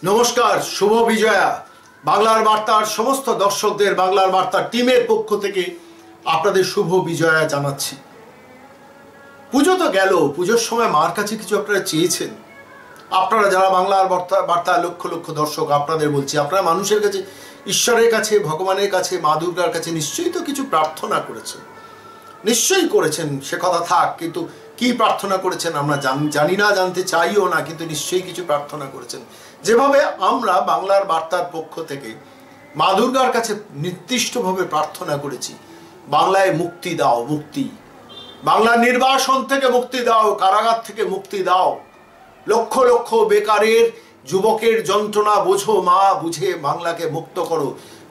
नमस्कार शुभ विजया बांगलार बार्तार समस्त दर्शकদের বাংলার বার্তা টিমের পক্ষ থেকে আপনাদের শুভ বিজয়া জানাচ্ছি। পুজো তো গেল, পুজোর সময় মার কাছে কিছু আপনারা চেয়েছেন। আপনারা যারা বাংলার বার্তা লক্ষ লক্ষ দর্শক আপনাদের বলছি, আপনারা মানুষের কাছে, ঈশ্বরের কাছে, ভগবানের কাছে, মা দুর্গার কাছে নিশ্চয়ই তো কিছু প্রার্থনা করেছেন, নিশ্চয়ই করেছেন, সে কথা থাক। কিন্তু কি প্রার্থনা করেছেন আমরা জানি না, জানতে চাইও না, কিন্তু নিশ্চয়ই কিছু প্রার্থনা করেছেন। যেভাবে আমরা বাংলার বার্তার পক্ষ থেকে মা দুর্গার কাছে নির্দিষ্টভাবে প্রার্থনা করেছি, বাংলায় মুক্তি দাও, মুক্তি, বাংলার নির্বাসন থেকে মুক্তি দাও, কারাগার থেকে মুক্তি দাও, লক্ষ লক্ষ বেকারের যুবকের যন্ত্রণা বোঝো মা, বুঝে বাংলাকে মুক্ত করো,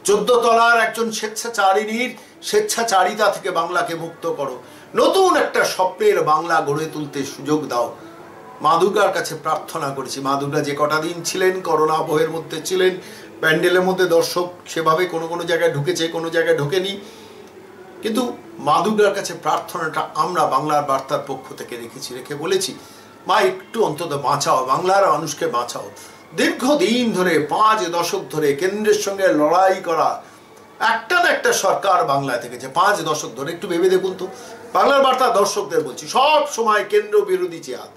14 তলার একজন স্বেচ্ছাচারিণীর স্বেচ্ছাচারিতা থেকে বাংলাকে মুক্ত করো, নতুন একটা স্বপ্নের বাংলা গড়ে তুলতে সুযোগ দাও। মা দুর্গার কাছে প্রার্থনা করেছি। মা দুর্গা যে কটা দিন ছিলেন, করোনা বহের মধ্যে ছিলেন, প্যান্ডেলের মধ্যে দর্শক সেভাবে কোনো কোনো জায়গায় ঢুকেছে, কোনো জায়গায় ঢোকেনি, কিন্তু মা দুর্গার কাছে প্রার্থনাটা আমরা বাংলার বার্তার পক্ষ থেকে রেখেছি, রেখে বলেছি মা একটু অন্তত বাঁচাও, বাংলার মানুষকে বাঁচাও। দীর্ঘদিন ধরে 5 দশক ধরে কেন্দ্রের সঙ্গে লড়াই করা একটা না একটা সরকার বাংলায় থেকেছে, 5 দশক ধরে। একটু ভেবে দেখুন তো, বাংলার বার্তা দর্শকদের বলছি, সব সময় কেন্দ্র বিরোধী জিহাদ।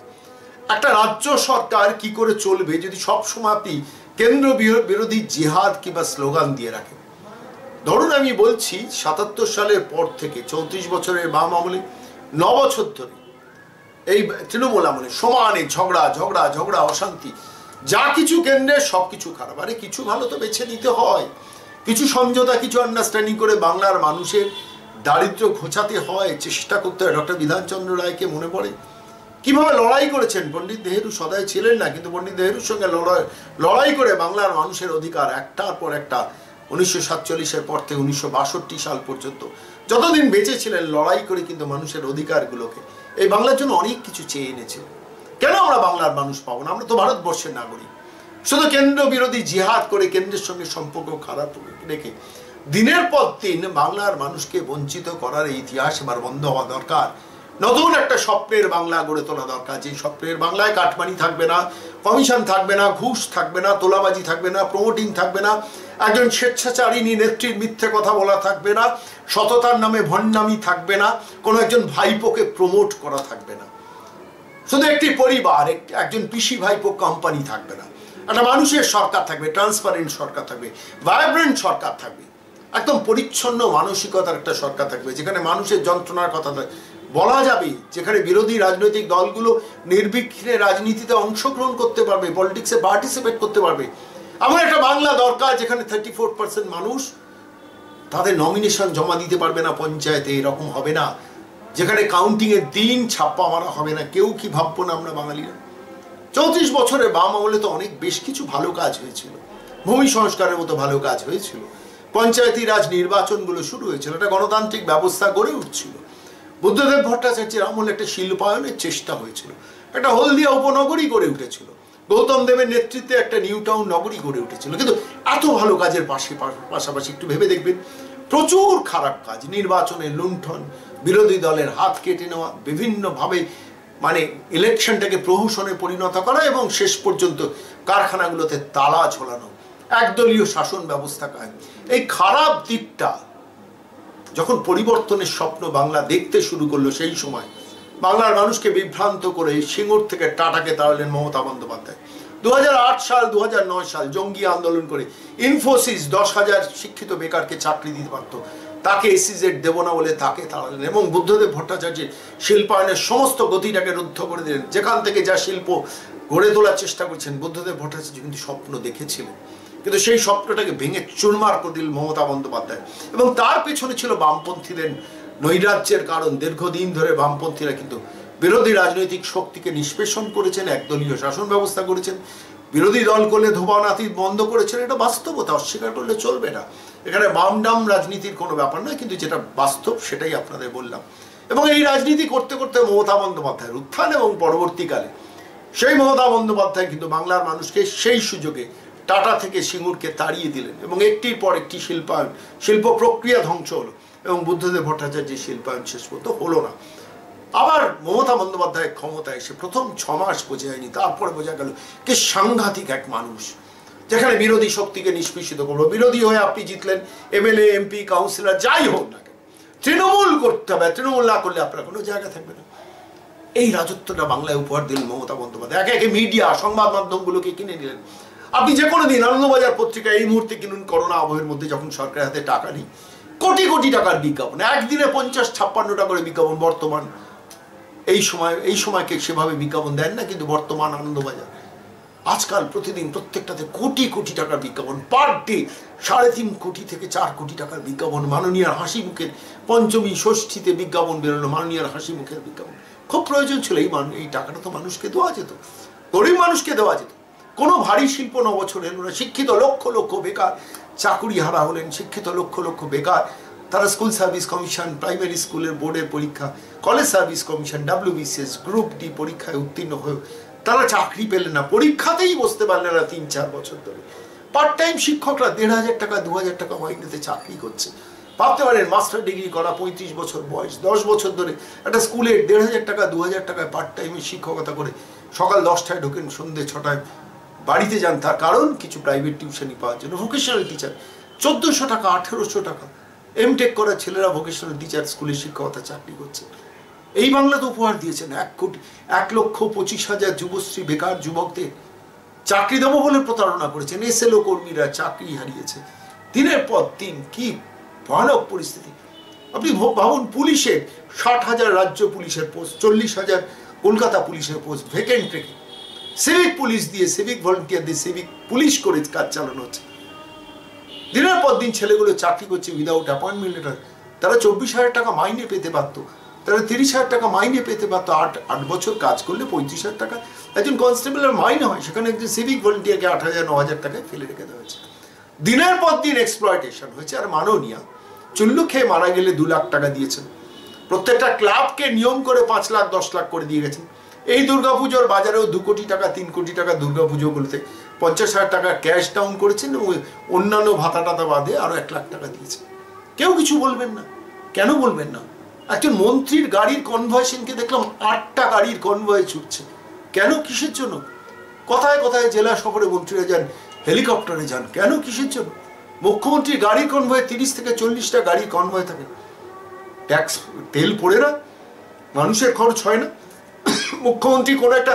একটা রাজ্য সরকার কি করে চলবে যদি সব সময় আপনি কেন্দ্র বিরোধী জিহাদ কিংবা স্লোগান দিয়ে রাখেন? ধরুন আমি বলছি 77 সালের পর থেকে 34 বছরের বাম আমলে 9 বছর ধরে এই তৃণমূল আমলে সমানে ঝগড়া ঝগড়া ঝগড়া, অশান্তি, যা কিছু কেন্দ্রে সব কিছু খারাপ। আরে কিছু ভালো তো বেছে নিতে হয়, কিছু সমঝোতা, কিছু আন্ডারস্ট্যান্ডিং করে বাংলার মানুষের দারিদ্র্য ঘোচাতে হয়, চেষ্টা করতে হয়। ডক্টর বিধানচন্দ্র রায়কে মনে পড়ে কিভাবে লড়াই করেছেন। পণ্ডিত নেহেরু সদাই ছিলেন না, কিন্তু পণ্ডিত নেহেরুর সঙ্গে লড়াই করে বাংলার মানুষের অধিকার একটার পর একটা 1947-এর পর থেকে 1962 সাল পর্যন্ত যতদিন বেঁচে ছিলেন লড়াই করে কিন্তু মানুষের অধিকারগুলোকে এই বাংলার জন্য অনেক কিছু চেয়ে এনেছে। কেন আমরা বাংলার মানুষ পাবো না? আমরা তো ভারতবর্ষের নাগরিক। শুধু কেন্দ্র বিরোধী জিহাদ করে কেন্দ্রের সঙ্গে সম্পর্ক খারাপ রেখে দিনের পর দিন বাংলার মানুষকে বঞ্চিত করার এই ইতিহাস এবার বন্ধ হওয়া দরকার। নতুন একটা স্বপ্নের বাংলা গড়ে তোলা দরকার, যে স্বপ্নের বাংলায় কাটমানি থাকবে না, কমিশন থাকবে না, ঘুষ থাকবে না, তোলাবাজি থাকবে না, প্রমোটিং থাকবে না, একজন স্বেচ্ছাচারিণী নেত্রীর মিথ্যে কথা বলা থাকবে না, সততার নামে ভণ্ডামি থাকবে না, কোনো একজন ভাইপোকে প্রমোট করা থাকবে না, শুধু একটি পরিবার, একজন পিসি ভাইপো কোম্পানি থাকবে না, একটা মানুষের সরকার থাকবে, ট্রান্সপারেন্ট সরকার থাকবে, ভাইব্রেন্ট সরকার থাকবে, একদম পরিচ্ছন্ন মানসিকতার একটা সরকার থাকবে, যেখানে মানুষের যন্ত্রণার কথা বলা যাবে, যেখানে বিরোধী রাজনৈতিক দলগুলো নির্বিঘ্নে রাজনীতিতে অংশগ্রহণ করতে পারবে, পলিটিক্সে পার্টিসিপেট করতে পারবে। এমন একটা বাংলা দরকার যেখানে 34% মানুষ তাদের নমিনেশন জমা দিতে পারবে না পঞ্চায়েতে, এরকম হবে না, যেখানে কাউন্টিংয়ের দিন ছাপ্পা মারা হবে না। কেউ কি ভাববো না আমরা বাঙালিরা? 34 বছরের বাম আমলে তো অনেক বেশ কিছু ভালো কাজ হয়েছিল, ভূমি সংস্কারের মতো ভালো কাজ হয়েছিল, পঞ্চায়েতি রাজ নির্বাচনগুলো শুরু হয়েছিল, একটা গণতান্ত্রিক ব্যবস্থা গড়ে উঠছিল, বুদ্ধদেব ভট্টাচার্যের আমলে একটা শিল্পায়নের চেষ্টা হয়েছিল, একটা হলদিয়া উপনগরী গড়ে উঠেছিল, গৌতম দেবের নেতৃত্বে একটা নিউ টাউন নগরী গড়ে উঠেছিল। কিন্তু এত ভালো কাজের পাশাপাশি একটু ভেবে দেখবেন প্রচুর খারাপ কাজ, নির্বাচনের লুণ্ঠন, বিরোধী দলের হাত কেটে নেওয়া, বিভিন্নভাবে মানে ইলেকশনটাকে প্রহসনে পরিণত করা এবং শেষ পর্যন্ত কারখানাগুলোতে তালা ঝোলানো, একদলীয় শাসন ব্যবস্থা কায়েম। এই খারাপ দিকটা যখন পরিবর্তনের স্বপ্ন বাংলা দেখতে শুরু করলো, সেই সময় বাংলার মানুষকে বিভ্রান্ত করে সিঙ্গুর থেকে টাটাকে তাড়ালেন মমতা বন্দ্যোপাধ্যায়। 2008 সাল 2009 সাল জঙ্গি আন্দোলন করে ইনফোসিস 10,000 শিক্ষিত বেকারকে চাকরি দিতে পারত, তাকে এসিজেড দেব না বলে তাকে তাড়ালেন এবং বুদ্ধদেব ভট্টাচার্যের শিল্পায়নের সমস্ত গতিটাকে রুদ্ধ করে দিলেন। যেখান থেকে যা শিল্প গড়ে তোলার চেষ্টা করছেন, বুদ্ধদেব ভট্টাচার্য কিন্তু স্বপ্ন দেখেছিলেন, কিন্তু সেই স্বপ্নটাকে ভেঙে চুরমার করে দিল মমতা বন্দ্যোপাধ্যায়। এবং তার পেছনে ছিল বামপন্থীদের নৈরাজ্যের কারণ। দীর্ঘদিন ধরে বামপন্থীরা কিন্তু বিরোধী রাজনৈতিক শক্তিকে নিষ্পেষণ করেছেন, একদলীয় শাসন ব্যবস্থা করেছেন, বিরোধী দল করলে ধোবানাতি বন্ধ করেছেন। এটা বাস্তবতা, অস্বীকার করলে চলবে না। এখানে বাম ডাম রাজনীতির কোনো ব্যাপার নয়, কিন্তু যেটা বাস্তব সেটাই আপনাদের বললাম। এবং এই রাজনীতি করতে করতে মমতা বন্দ্যোপাধ্যায়ের উত্থান এবং পরবর্তীকালে সেই মমতা বন্দ্যোপাধ্যায় কিন্তু বাংলার মানুষকে সেই সুযোগে টাটা থেকে সিঙ্গুরকে তাড়িয়ে দিলেন এবং একটির পর একটি শিল্প প্রক্রিয়া ধ্বংস হলো এবং বুদ্ধদেব ভট্টাচার্যের শিল্পায়ন শেষ পর্যন্ত হলো না। আবার মমতা বন্দ্যোপাধ্যায় ক্ষমতায় এসে প্রথম 6 মাস বোঝা যায়নি, তারপরে বোঝা গেল কি সাংঘাতিক এক মানুষ। যেখানে বিরোধী শক্তিকে নিষ্পেষিত করবো। বিরোধী হয়ে আপনি জিতলেন, এমএলএ, এমপি, কাউন্সিলর যাই হোক না কেন, তৃণমূল করতে হবে। তৃণমূল না করলে আপনার কোনো জায়গা থাকবে না। এই রাজত্বটা বাংলায় উপহার দিলেন মমতা বন্দ্যোপাধ্যায়। একে একে মিডিয়া, সংবাদ মাধ্যমগুলোকে কিনে নিলেন। আপনি যে কোনো দিন আনন্দবাজার পত্রিকা এই মুহূর্তে কিনুন, করোনা আবহের মধ্যে যখন সরকারের হাতে টাকা নেই, কোটি কোটি টাকার বিজ্ঞাপন, একদিনে 50-56টা করে বিজ্ঞাপন। বর্তমান এই সময়কে সেভাবে বিজ্ঞাপন দেন না, কিন্তু বর্তমান, আনন্দবাজার আজকাল প্রতিদিন প্রত্যেকটাতে কোটি কোটি টাকার বিজ্ঞাপন। পার ডে 3.5 কোটি থেকে 4 কোটি টাকার বিজ্ঞাপন। মাননীয়ার হাসি মুখের পঞ্চমী ষষ্ঠীতে বিজ্ঞাপন বেরোলো, মাননীয়ার হাসি মুখের বিজ্ঞাপন। খুব প্রয়োজন ছিল। এই টাকাটা তো মানুষকে দেওয়া যেত, গরিব মানুষকে দেওয়া যেত। কোনো ভারী শিল্প নবছর এলো না। শিক্ষিত লক্ষ লক্ষ বেকার চাকুরি হারা হলেন, শিক্ষিত লক্ষ লক্ষ বেকার। তারা স্কুল সার্ভিস কমিশন, প্রাইমারি স্কুলের বোর্ডের পরীক্ষা, college service commission, WBCS, group D পরীক্ষায় উত্তীর্ণ হয়ে তারা চাকরি পেলেন না, পরীক্ষাতেই বসতে পারলেন না 3-4 বছর ধরে। পার্ট টাইম শিক্ষকরা 1,500 টাকা 2,000 টাকা মাইনেতে চাকরি করছে। ভাবতে পারেন, মাস্টার ডিগ্রি করা, 35 বছর বয়স, 10 বছর ধরে একটা স্কুলে 1,500 টাকা 2,000 টাকায় পার্ট টাইমে শিক্ষকতা করে সকাল 10টায় ঢোকেন, সন্ধ্যে 6টায় বাড়িতে যান। তার কারণ কিছু প্রাইভেট টিউশনই পাওয়ার জন্য। ভোকেশনাল টিচার 1,400 টাকা, 1,800 টাকা। এমটেক করা ছেলেরা ভোকেশনাল টিচার স্কুলে শিক্ষকতা চাকরি করছে। এই বাংলাতে উপহার দিয়েছেন 1,25,000 যুবশ্রী বেকার যুবকদের চাকরি দেবো বলে প্রতারণা করেছেন। SLO কর্মীরা চাকরি হারিয়েছে দিনের পর দিন। কি ভয়ানক পরিস্থিতি! আপনি ভাবুন, পুলিশের 60,000 রাজ্য পুলিশের পোস্ট, 40,000 কলকাতা পুলিশের পোস্ট ভ্যাকেন্ট রেখে সিভিক পুলিশ দিয়ে, সিভিক ভলেন্টিয়ার দিয়ে সিভিক পুলিশ করে কাজ চালানো হচ্ছে। দিনের পর দিন ছেলেগুলো চাকরি করছে উইদাউট অ্যাপয়েন্টমেন্ট লেটার। তারা 24,000 টাকা মাইনে পেতে পারত, তারা 30,000 টাকা মাইনে পেতে পারতো। 8 বছর কাজ করলে 35,000 টাকা একজন কনস্টেবলের মাইনে হয়। সেখানে একজন সিভিক ভলেন্টিয়ারকে 8,000-9,000 টাকায় ফেলে রেখে দেওয়া হয়েছে। দিনের পর দিন এক্সপ্লয়টেশন হয়েছে। আর মাননীয়া চুল্লু খেয়ে মারা গেলে 2 লাখ টাকা দিয়েছেন। প্রত্যেকটা ক্লাবকে নিয়ম করে 5 লাখ 10 লাখ করে দিয়ে গেছেন। এই দুর্গাপুজোর বাজারেও 2 কোটি টাকা 3 কোটি টাকা দুর্গাপুজোগুলোতে 50,000 টাকা ক্যাশ ডাউন করেছেন এবং অন্যান্য ভাতা টাতা বাদে আরো 1 লাখ টাকা দিয়েছেন। কেউ কিছু বলবেন না। কেন বলবেন না? একজন মন্ত্রীর গাড়ির কনভয় সেনকে দেখলাম 8টা গাড়ির কনভয় ছুটছে। কেন? কিসের জন্য? কথায় কথায় জেলা শহরে মন্ত্রীরা যান, হেলিকপ্টারে যান। কেন? কিসের জন্য? মুখ্যমন্ত্রীর গাড়ির কনভয় 30 থেকে 40টা গাড়ির কনভয় থাকে। ট্যাক্স তেল পড়ে না, মানুষের খরচ হয় না। মুখ্যমন্ত্রী কোনো একটা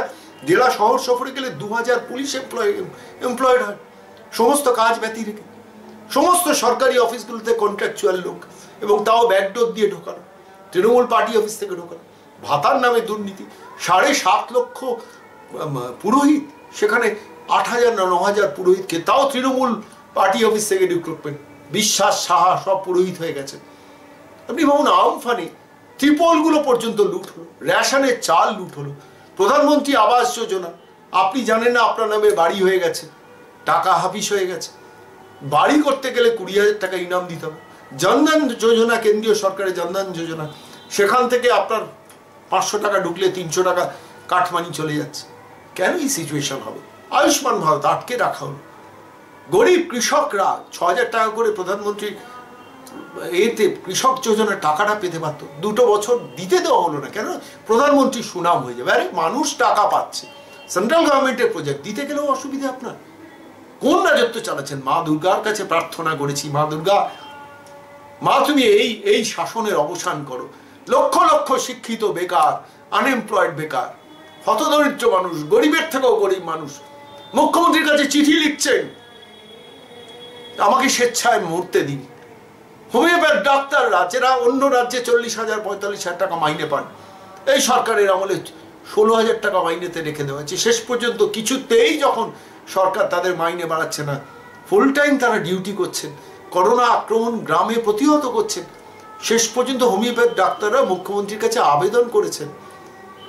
জেলা শহর সফরে গেলে 2,000 পুলিশ এমপ্লয়েড হয় সমস্ত কাজ ব্যতি রেখে। সমস্ত সরকারি অফিসগুলোতে কন্ট্রাকচুয়াল লোক, এবং তাও ব্যাকডোর দিয়ে ঢোকানো, তৃণমূল পার্টি অফিস থেকে ঢোকানো। ভাতার নামে দুর্নীতি। 7.5 লক্ষ পুরোহিত, সেখানে 8,000 না 9,000 পুরোহিতকে তাও তৃণমূল পার্টি অফিস থেকে রিক্রুটমেন্ট। বিশ্বাস, সাহা সব পুরোহিত হয়ে গেছে। আপনি ভাবুন, আমফানে ত্রিপলগুলো পর্যন্ত লুট হলো, রেশনের চাল লুট হলো। প্রধানমন্ত্রী আবাস যোজনা, আপনি জানেন না আপনার নামে বাড়ি হয়ে গেছে, টাকা হাফিস হয়ে গেছে। বাড়ি করতে গেলে 20,000 টাকা ইনাম দিতে হবে। জনধন যোজনা, কেন্দ্রীয় সরকারের জনধন যোজনা, সেখান থেকে আপনার 500 টাকা ঢুকলে 300 টাকা কাটমানি চলে যাচ্ছে। কেন এই সিচুয়েশন হবে? আয়ুষ্মান ভারত আটকে রাখা হলো। গরিব কৃষকরা 6,000 টাকা করে প্রধানমন্ত্রীর এতে কৃষক যোজনার টাকাটা পেতে পারত। 2 বছর দিতে দেওয়া হলো না। কেন? প্রধানমন্ত্রী সুনাম হয়ে যাবে। আরে মানুষ টাকা পাচ্ছে, সেন্ট্রাল গভর্নমেন্টের প্রজেক্ট, দিতে গেলেও অসুবিধা আপনার। কোন রাজত্ব চালাচ্ছেন? মা দুর্গার কাছে প্রার্থনা করেছি, মা দুর্গা, মা তুমি এই শাসনের অবসান করো। লক্ষ লক্ষ শিক্ষিত বেকার, আনএমপ্লয়েড বেকার, হতদরিদ্র মানুষ, গরিবের থেকেও গরিব মানুষ মুখ্যমন্ত্রীর কাছে চিঠি লিখছেন, আমাকে স্বেচ্ছায় মরতে দিন। হোমিওপ্যাথ ডাক্তাররা, যারা অন্য রাজ্যে 40,000-45,000 টাকা মাইনে পান, এই সরকারের আমলে 16,000 টাকা মাইনেতে রেখে দেওয়া হয়েছে। শেষ পর্যন্ত কিছুতেই যখন সরকার তাদের মাইনে বাড়াচ্ছে না, ফুল টাইম তারা ডিউটি করছেন, করোনা আক্রমণ গ্রামে প্রতিহত করছেন। শেষ পর্যন্ত হোমিওপ্যাথ ডাক্তাররা মুখ্যমন্ত্রীর কাছে আবেদন করেছেন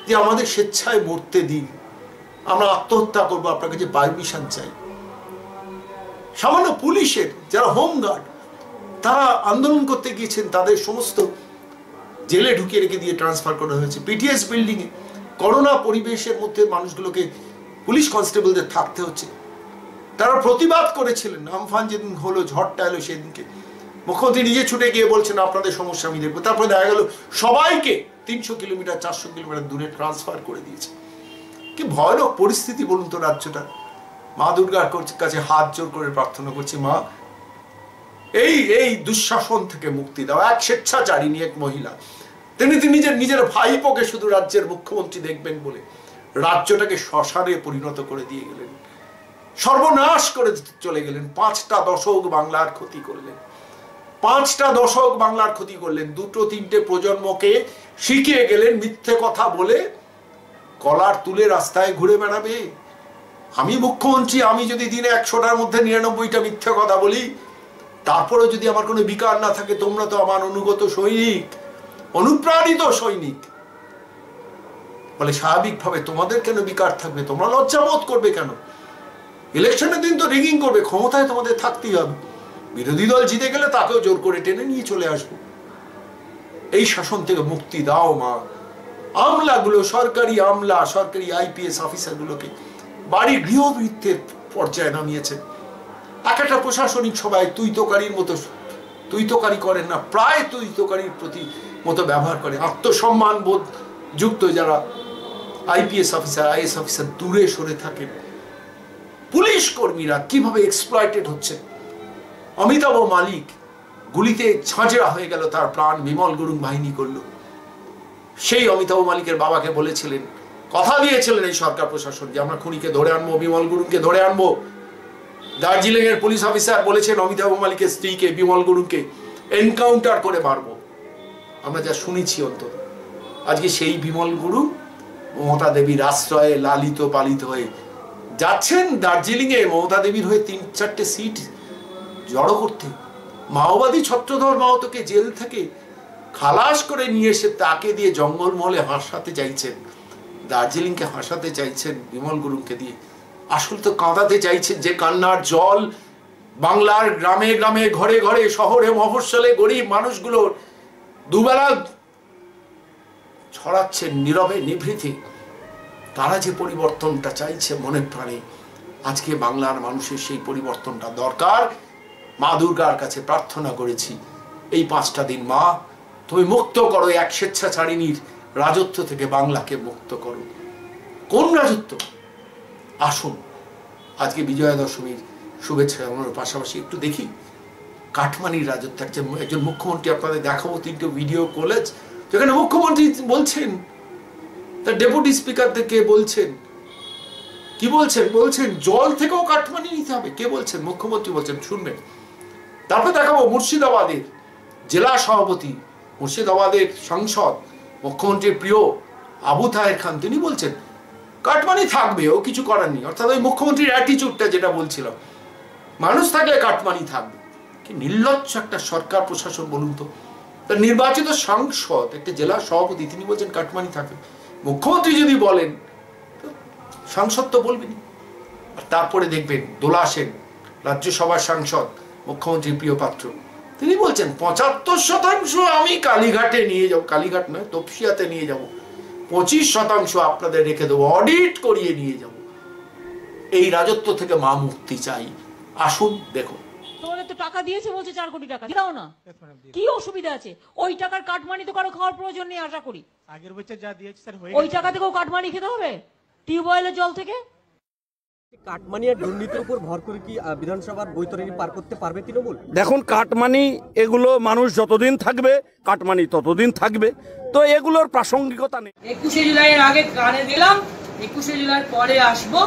যে আমাদের স্বেচ্ছায় মরতে দিন, আমরা আত্মহত্যা করবো, আপনার কাছে পারমিশন চাই। সামান্য পুলিশের যারা হোমগার্ড, তারা আন্দোলন করতে গিয়েছেন, তাদের সমস্ত জেলে ঢুকিয়ে রেখে দিয়ে ট্রান্সফার করা হয়েছে। পিটিএস বিল্ডিংয়ে করোনা পরিবেশের মধ্যে মানুষগুলোকে, পুলিশ কনস্টেবলদের থাকতে হচ্ছে। তারা প্রতিবাদ করেছিলেন। আমফান যেদিন হলো, ঝড়টা এলো, সেদিনকে মুখ্যমন্ত্রী নিজে ছুটে গিয়ে বলছেন আপনাদের সমস্যা আমি দেখবো। তারপরে দেখা গেল সবাইকে 300 কিলোমিটার 400 কিলোমিটার দূরে ট্রান্সফার করে দিয়েছে। কি ভয়ানক পরিস্থিতি বলুন তো রাজ্যটা। মা দুর্গার কাছে হাত জোর করে প্রার্থনা করছি, মা এই দুঃশাসন থেকে মুক্তি দাও। এক স্বেচ্ছাচারিণী এক মহিলা, তিনি নিজের ভাইপোকে শুধু রাজ্যের মুখ্যমন্ত্রী দেখবেন বলে রাজ্যটাকে শ্মশানে পরিণত করে দিয়ে গেলেন, সর্বনাশ করে চলে গেলেন। 5টা দশক বাংলার ক্ষতি করলেন, 5টা দশক বাংলার ক্ষতি করলেন। 2-3টে প্রজন্মকে শিখিয়ে গেলেন মিথ্যে কথা বলে কলার তুলে রাস্তায় ঘুরে বেড়াবে। আমি মুখ্যমন্ত্রী, আমি যদি দিনে 100টার মধ্যে 99টা মিথ্যে কথা বলি, তারপরে যদি আমার কোনো বিকার না থাকে, তোমরা তো আমার অনুগত সৈনিক, অনুপ্রাণিত সৈনিক, বলে স্বাভাবিকভাবে তোমাদের কেন বিকার থাকবে? তোমরা লজ্জাবোধ করবে কেন? ইলেকশনের দিন তো রিগিং করবে, ক্ষমতায় তোমাদের থাকতেই হবে। বিরোধী দল জিতে গেলে তাকেও জোর করে টেনে নিয়ে চলে আসবো। এই শাসন থেকে মুক্তি দাও মা। আমলাগুলো, সরকারি আমলা, সরকারি IPS অফিসারগুলোকে বাড়ি গৃহভৃত্যের পর্যায়ে নামিয়েছে। একটা প্রশাসনিক সভায় তুই তোকারি করেন না, প্রায় তুই তোকারির প্রতি মতো ব্যবহার করে। আত্মসম্মান বোধ যুক্ত যারা IPS অফিসার, IAS অফিসার দূরে সরে থাকেন। পুলিশ কর্মীরা কিভাবে এক্সপ্লয়েটেড হচ্ছে। অমিতাভ মালিক গুলিতে ঝাঁঝরা হয়ে গেল, তার প্রাণ বিমল গুরুং বাহিনী করলো। সেই অমিতাভ মালিকের বাবাকে বলেছিলেন, কথা দিয়েছিলেন এই সরকার প্রশাসন যে আমরা খুনিকে ধরে আনবো, বিমল গুরুংকে ধরে আনবো। দার্জিলিং এর পুলিশ অফিসার বলেছেন অমিতাভ মালিকের স্ত্রীকে, বিমল গুরুংকে এনকাউন্টার করে মারবো। আমরা যা শুনেছি অন্তত আজকে সেই বিমল গুরুং মমতা দেবীর আশ্রয়ে লালিত পালিত হয়ে যাচ্ছেন দার্জিলিং এ মমতা দেবীর হয়ে 3-4টে সিট জড়ো করতে। মাওবাদী ছত্রধর মাহাতোকে জেল থেকে খালাস করে নিয়ে এসে তাকে দিয়ে জঙ্গলমহলে হাসাতে চাইছেন, দার্জিলিংকে হাসাতে চাইছেন বিমল গুরুংকে দিয়ে। আসলে তো কাঁদাতে চাইছেন, যে কান্নার জল বাংলার গ্রামে গ্রামে, ঘরে ঘরে, শহরে মফস্বলে গরিব মানুষগুলোর দুবেলা ছড়াচ্ছেন নীরবে নিভৃতে। তারা যে পরিবর্তনটা চাইছে মনে প্রাণে, আজকে বাংলার মানুষের সেই পরিবর্তনটা দরকার। মা দুর্গার কাছে প্রার্থনা করেছি, এই 5টা দিন মা তুমি মুক্ত করো, এক স্বেচ্ছাচারিণীর রাজত্ব থেকে বাংলাকে মুক্ত করো। কোন রাজত্ব? আসুন আজকে বিজয়া দশমীর শুভেচ্ছা জানানোর পাশাপাশি একটু দেখি কাটমানির রাজত্ব। একজন মুখ্যমন্ত্রী আপনাদের দেখাবো 3টে ভিডিও কলেজ, যেখানে মুখ্যমন্ত্রী বলছেন, তার ডেপুটি স্পিকারদেরকে বলছেন, কি বলছেন জল থেকেও কাটমানি নিতে হবে। কে বলছেন? মুখ্যমন্ত্রী বলছেন, শুনবেন। তারপর দেখাবো মুর্শিদাবাদের জেলা সভাপতি, মুর্শিদাবাদের সাংসদ, মুখ্যমন্ত্রীর প্রিয় আবু তাহের খান, তিনি বলছেন কাটমানি থাকবে, ও কিছু করার নেই। অর্থাৎ ওই মুখ্যমন্ত্রীর অ্যাটিচিউডটা যেটা বলছিলাম, মানুষ থাকলে কাটমানি থাকবে। কি নির্লজ্জ একটা সরকার প্রশাসন বলুন তো। তার নির্বাচিত সাংসদ, একটা জেলা সভাপতি, তিনি বলছেন কাটমানি থাকবে। মুখ্যমন্ত্রী যদি বলেন, সাংসদ তো বলবেনি। আর তারপরে দেখবেন দোলা সেন, রাজ্যসভার সাংসদ, মুখ্যমন্ত্রীর প্রিয় পাত্র, তিনি বলছেন 75% আমি কালীঘাটে নিয়ে যাবো, কালীঘাট নয় তপসিয়াতে নিয়ে যাব, 25% আপনাদের রেখে দেবো, অডিট করিয়ে নিয়ে যাব। এই রাজত্ব থেকে মা মুক্তি চাই। আসুন দেখুন। তোমাদের তো টাকা দিয়েছে বলছে 4 কোটি টাকা, দাও না, কি অসুবিধা আছে? ওই টাকার কাটমানি তো কারো খাওয়ার প্রয়োজন নেই আশা করি। আগের বছর যা দিয়েছে স্যার, ওই টাকা থেকেও কাটমানি খেতে হবে টিউবওয়েলের জল থেকে। কাটমানি আর দুর্নীতির উপর ভর করে কি বিধানসভার বৈতরণী পার করতে পারবে তৃণমূল? দেখুন, কাটমানি এগুলো মানুষ যতদিন থাকবে কাটমানি ততদিন থাকবে, তো এগুলোর প্রাসঙ্গিকতা নেই। 21শে জুলাইয়ের আগে কানে দিলাম, 21শে জুলাইয়ের পরে আসবো।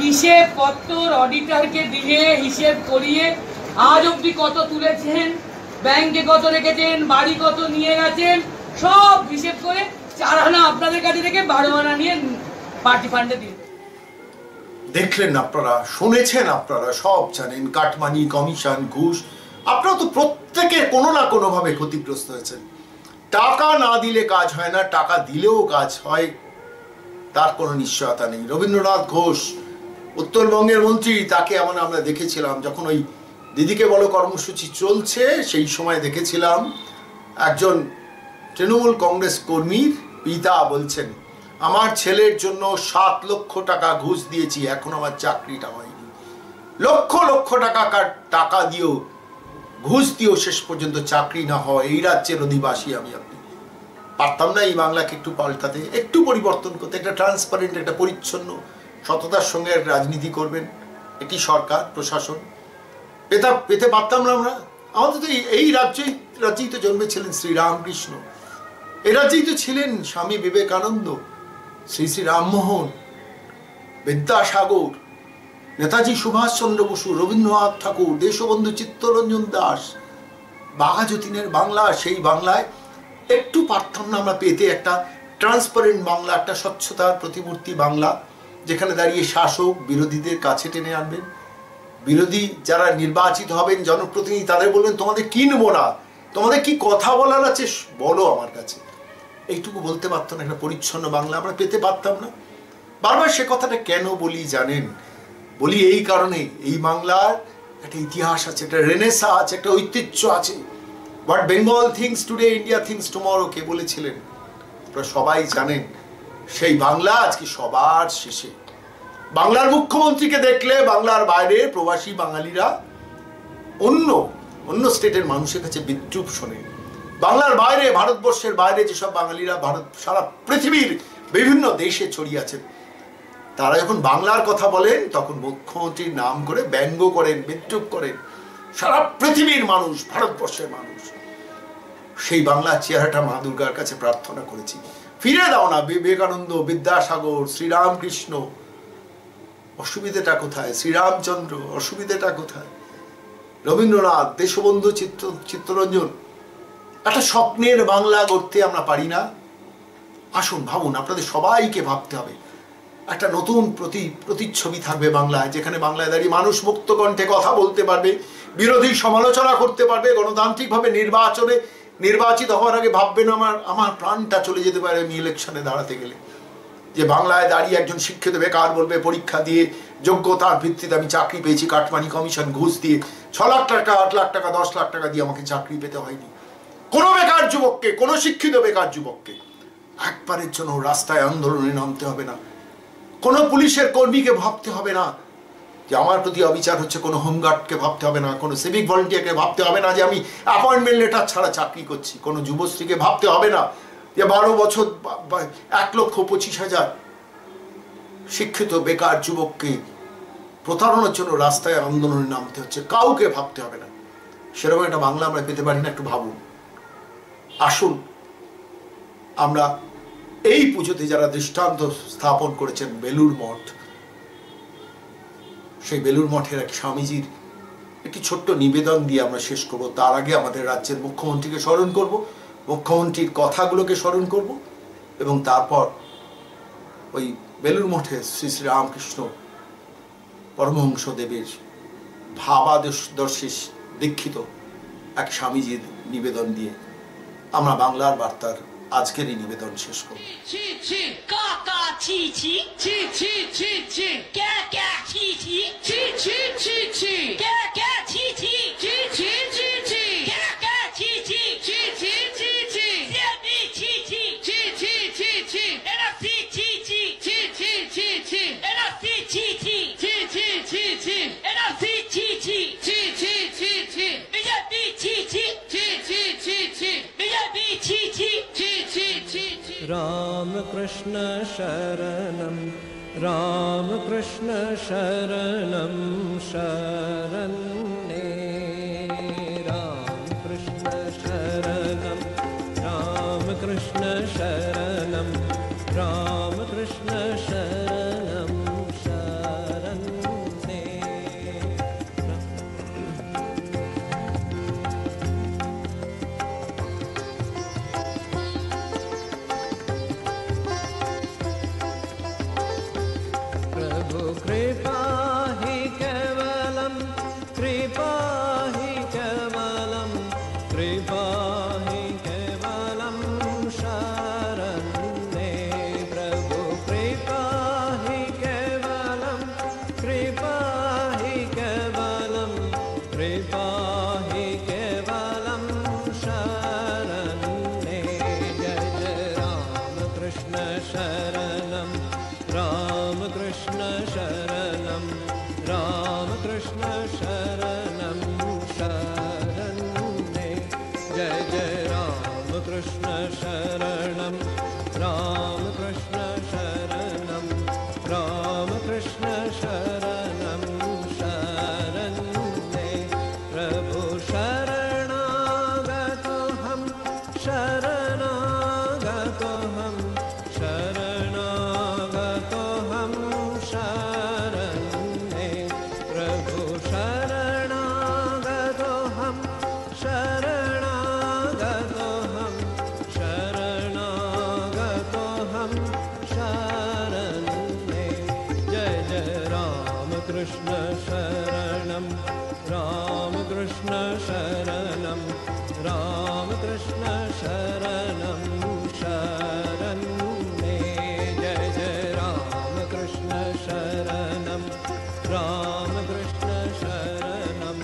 হিসেব পত্র অডিটরকে দিয়ে হিসেব করিয়ে আজ অব্দি কত তুলেছেন, ব্যাংকে কত রেখেছেন, বাড়ি কত নিয়ে গেছেন, সব হিসেব করে 4 আনা আপনাদের কাছে থেকে 12 আনা নিয়ে পার্টি ফান্ডে দিয়ে। দেখলেন আপনারা, শুনেছেন আপনারা, সব জানেন। কাটমানি, কমিশন, ঘুষ, আপনারা তো প্রত্যেকে কোনো না কোনো ভাবে ক্ষতিগ্রস্ত হয়েছেন। টাকা না দিলে কাজ হয় না, টাকা দিলেও কাজ হয়, তার কোনো নিশ্চয়তা নেই। রবীন্দ্রনাথ ঘোষ উত্তরবঙ্গের মন্ত্রী, তাকে আমরা দেখেছিলাম যখন ওই দিদিকে বলো কর্মসূচি চলছে, সেই সময় দেখেছিলাম একজন তৃণমূল কংগ্রেস কর্মীর পিতা বলছেন, আমার ছেলের জন্য 7 লক্ষ টাকা ঘুষ দিয়েছি, এখন আমার চাকরিটা হয়নি। লক্ষ লক্ষ টাকা দিয়েও, ঘুষ দিয়েও শেষ পর্যন্ত চাকরি না হয় এই রাজ্যের অধিবাসী আপনি পারতাম না এই বাংলাকে একটু পাল্টাতে, একটু পরিবর্তন করতে, একটা ট্রান্সপারেন্ট, একটা পরিচ্ছন্ন সততার সঙ্গে রাজনীতি করবেন, এটি সরকার প্রশাসন পেতে পারতাম না আমরা? আমাদের তো এই রাজ্যেই তো জন্মেছিলেন শ্রীরামকৃষ্ণ, এই রাজ্যেই তো ছিলেন স্বামী বিবেকানন্দ, শ্রী শ্রী রামমোহন, বিদ্যাসাগর, নেতাজি সুভাষচন্দ্র বসু, রবীন্দ্রনাথ ঠাকুর, দেশবন্ধু চিত্তরঞ্জন দাস, বাঘা যতীনের বাংলা। সেই বাংলায় একটু পারতাম না আমরা পেতে একটা ট্রান্সপারেন্ট বাংলা, একটা স্বচ্ছতার প্রতিমূর্তি বাংলা, যেখানে দাঁড়িয়ে শাসক বিরোধীদের কাছে টেনে আনবেন, বিরোধী যারা নির্বাচিত হবেন জনপ্রতিনিধি তাদের বলবেন তোমাদের কিনবো না, তোমাদের কি কথা বলার আছে বলো আমার কাছে। এইটুকু বলতে পারতো না, একটা পরিচ্ছন্ন বাংলা আমরা পেতে পারতাম না। বারবার সে কথাটা কেন বলি জানেন? বলি এই কারণে, এই বাংলার একটা ইতিহাস আছে, একটা রেনেসা আছে, একটা ঐতিহ্য আছে। What Bengal thinks today India thinks tomorrow কে বলেছিলেন আপনারা সবাই জানেন। সেই বাংলা আজকে সবার শেষে। বাংলার মুখ্যমন্ত্রীকে দেখলে বাংলার বাইরে প্রবাসী বাঙালিরা অন্য স্টেটের মানুষের কাছে বিদ্রুপ শোনে। বাংলার বাইরে, ভারতবর্ষের বাইরে যেসব বাঙালিরা সারা পৃথিবীর বিভিন্ন দেশে ছড়িয়ে আছেন, তারা যখন বাংলার কথা বলেন তখন মুখ্যমন্ত্রীর নাম করে ব্যঙ্গ করেন, বিদ্রুপ করেন। সারা পৃথিবীর মানুষ, ভারতবর্ষের মানুষ সেই বাংলার চেহারাটা মা দুর্গার কাছে প্রার্থনা করেছি, ফিরে দাও না বিবেকানন্দ, বিদ্যাসাগর, শ্রীরামকৃষ্ণ। অসুবিধাটা কোথায়? শ্রীরামচন্দ্র, অসুবিধাটা কোথায়? রবীন্দ্রনাথ, দেশবন্ধু চিত্তরঞ্জন। একটা স্বপ্নের বাংলা গড়তে আমরা পারি না? আসুন ভাবুন, আপনাদের সবাইকে ভাবতে হবে। একটা নতুন প্রতিচ্ছবি থাকবে বাংলায়, যেখানে বাংলায় দাঁড়িয়ে মানুষ মুক্ত কণ্ঠে কথা বলতে পারবে, বিরোধী সমালোচনা করতে পারবে, গণতান্ত্রিকভাবে নির্বাচিত হওয়ার আগে ভাববেন আমার প্রাণটা চলে যেতে পারে আমি ইলেকশনে দাঁড়াতে গেলে। যে বাংলায় দাঁড়িয়ে একজন শিক্ষিত বেকার বলবে পরীক্ষা দিয়ে যোগ্যতার ভিত্তিতে আমি চাকরি পেয়েছি, কাটমানি কমিশন ঘুষ দিয়ে 6 লাখ টাকা, 8 লাখ টাকা, 10 লাখ টাকা দিয়ে আমাকে চাকরি পেতে হয়নি। কোনো বেকার যুবককে, কোনো শিক্ষিত বেকার যুবককে একবারের জন্য রাস্তায় আন্দোলনে নামতে হবে না। কোনো পুলিশের কর্মীকে ভাবতে হবে না যে আমার প্রতি অবিচার হচ্ছে, কোনো হোমগার্ডকে ভাবতে হবে না, কোনো সিভিক ভলেন্টিয়ারকে ভাবতে হবে না যে আমি অ্যাপয়েন্টমেন্ট লেটার ছাড়া চাকরি করছি, কোনো যুবশ্রীকে ভাবতে হবে না যে 12 বছর 1,25,000 শিক্ষিত বেকার যুবককে প্রতারণার জন্য রাস্তায় আন্দোলনে নামতে হচ্ছে। কাউকে ভাবতে হবে না। সেরকম একটা বাংলা আমরা পেতে পারি না? একটু ভাবুন। আসুন আমরা এই পুজোতে যারা দৃষ্টান্ত স্থাপন করেছেন বেলুড় মঠ, সেই বেলুড় মঠের এক স্বামীজির একটি ছোট্ট নিবেদন দিয়ে আমরা শেষ করব। তার আগে আমাদের রাজ্যের মুখ্যমন্ত্রীকে স্মরণ করব, মুখ্যমন্ত্রীর কথাগুলোকে স্মরণ করব, এবং তারপর ওই বেলুড় মঠে শ্রী শ্রী রামকৃষ্ণ পরমহংস দেবের ভাবাদর্শী দীক্ষিত এক স্বামীজির নিবেদন দিয়ে আমরা বাংলার বার্তার আজকের এই নিবেদন শেষ করব। राम कृष्ण शरणं राम कृष्ण शरणं शरण्ये राम कृष्ण शरणं राम कृष्ण शरणं राम कृष्ण शरणं शरण्ये। कृपा हे शरणं रामकृष्ण शरणं रामकृष्ण शरणं शरणं मे जय जय रामकृष्ण शरणं रामकृष्ण शरणं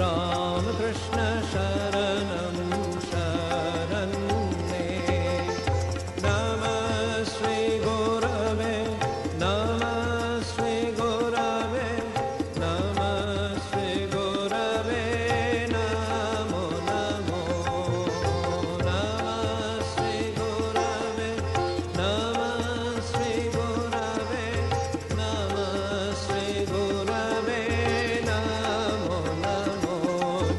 रामकृष्ण शरणं शरणं मे नमः श्री गुरवे नमः श्री गुरवे नमः श्री गुरवे नमो नमो नमः श्री गुरवे नमः श्री गुरवे नमः श्री गुरवे नमो नमो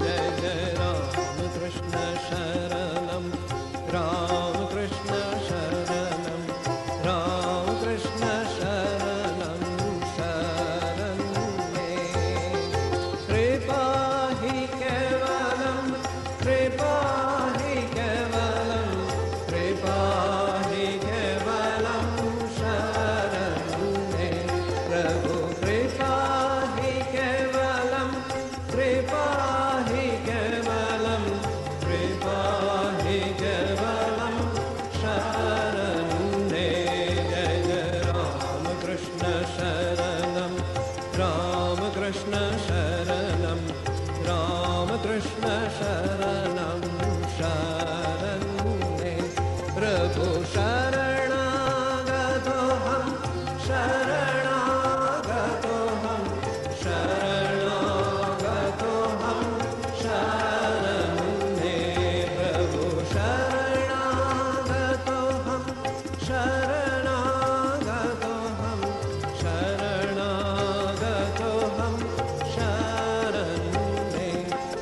जय जय रामकृष्ण शरणं रामकृष्ण शरणं रामकृष्ण शरणं शरणं मे कृपा हि केवलं कृपा हि केवलं कृपा हि केवलं शरणं मे प्रभु कृपा हि केवलं कृपा हि केवलं कृपा हि केवलं शरणं मे जय जय रामकृष्ण शरणं रामकृष्ण शरणं रामकृष्ण शरणं शरणं मे प्रभु शरणागतोऽहं शरणागतोऽहं शरणागतोऽहं शरणं मे प्रभु शरणागतोऽहं शरणागतोऽहं शरणागतोऽहं शरणं मे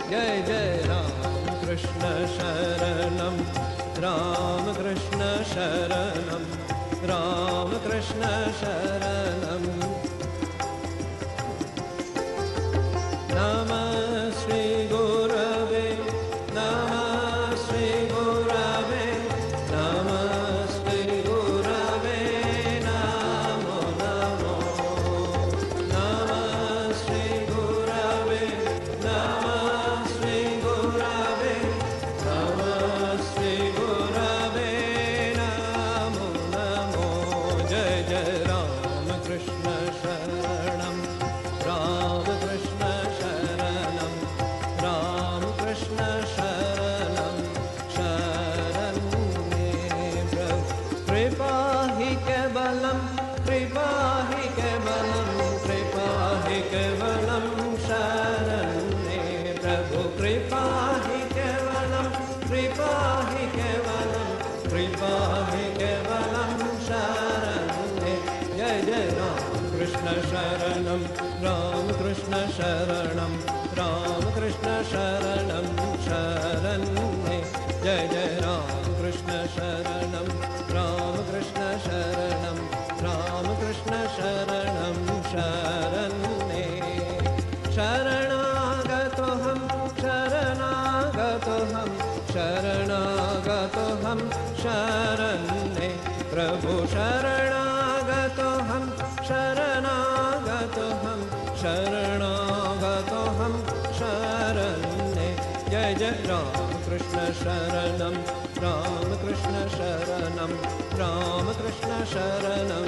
जय जय रामकृष्ण शरणं रामकृष्ण शरणं रामकृष्ण शरणं नमः श्री गुरवे नमः श्री गुरवे नमः श्री गुरवे नमो नमो नमः श्री गुरवे नमः श्री गुरवे नमः श्री गुरवे नमो नमो जय जय रामकृष्ण शरणं रामकृष्ण शरणं रामकृष्ण शरणं शरणं मे कृपा हि केवलं कृपा हि केवलं कृपा हि केवलं शरणं मे प्रभु कृपा हि केवलं कृपा हि केवलं कृपा हि केवलं शरणं मे जय जय रामकृष्ण शरणं रामकृष्ण शरणं रामकृष्ण शरणं शरणं मे जय जय रामकृष्ण शरणं रामकृष्ण शरणं रामकृष्ण शरणं शरणं मे शरणागतोऽहं शरणागतोऽहं शरणागतोऽहं शरणं मे प्रभु शरणागतोऽहं शरणागतोऽहं शरणागतोऽहं शरणं मे जय जय रामकृष्ण शरणं रामकृष्ण शरणं रामकृष्ण शरणं